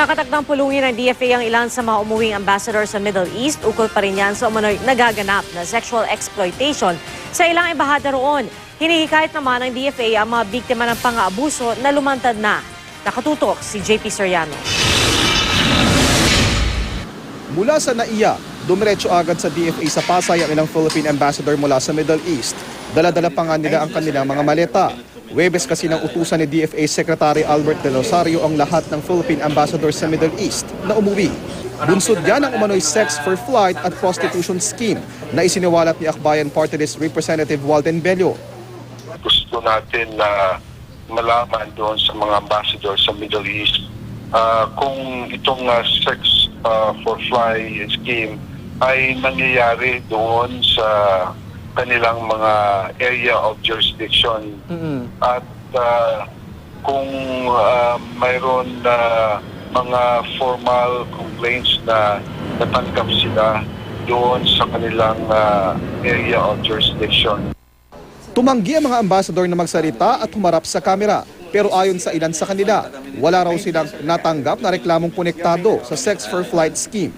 Nakatakdang pulungin ng DFA ang ilan sa mga umuwing ambassador sa Middle East. Ukol pa rin yan sa umano'y nagaganap na sexual exploitation sa ilang embahada roon. Hinihikayat naman ng DFA ang mga biktima ng pang-aabuso na lumantad na. Nakatutok si JP Soriano. Mula sa NAIA, dumiretso agad sa DFA sa Pasay ang ilang Philippine ambassador mula sa Middle East. Dala-dala pa nga nila ang kanilang mga maleta. Huwebes kasi ng utusan ni DFA Secretary Albert De Rosario ang lahat ng Philippine ambassador sa Middle East na umuwi. Bunsod yan ang umano'y sex for flight at prostitution scheme na isiniwalat ni Akbayan Party List Representative Walden Bello. Gusto natin na malaman doon sa mga ambassador sa Middle East kung itong sex for flight scheme ay nangyayari doon sa kanilang mga area of jurisdiction. At kung mayroon mga formal complaints na natanggap sila doon sa kanilang area of jurisdiction. Tumanggi ang mga ambassador na magsalita at humarap sa kamera. Pero ayon sa ilan sa kanila, wala raw silang natanggap na reklamong konektado sa sex for flight scheme.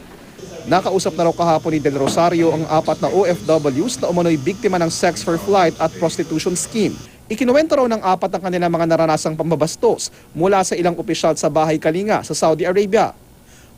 Nakausap na raw kahapon ni Del Rosario ang 4 na OFWs na umano'y biktima ng sex for flight at prostitution scheme. Ikinuwento raw ng 4 ang kanilang mga naranasang pambabastos mula sa ilang opisyal sa Bahay Kalinga sa Saudi Arabia.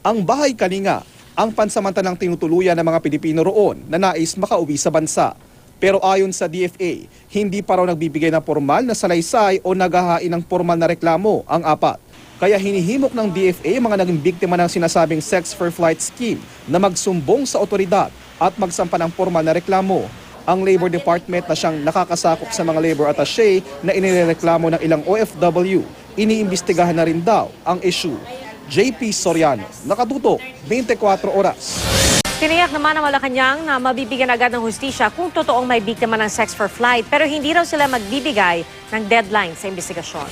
Ang Bahay Kalinga, ang pansamantalang tinutuluyan ng mga Pilipino roon na nais makauwi sa bansa. Pero ayon sa DFA, hindi pa raw nagbibigay ng formal na salaysay o naghahain ng formal na reklamo ang 4. Kaya hinihimok ng DFA mga naging biktima ng sinasabing sex for flight scheme na magsumbong sa otoridad at magsampa ng formal na reklamo. Ang Labor Department na siyang nakakasakop sa mga labor attaché na inireklamo ng ilang OFW, iniimbestigahan na rin daw ang issue. JP Soriano, nakatutok, 24 oras. Tiniyak naman ng Malacanang na mabibigyan agad ng hustisya kung totoong may biktima ng sex for flight pero hindi raw sila magbibigay ng deadline sa investigasyon.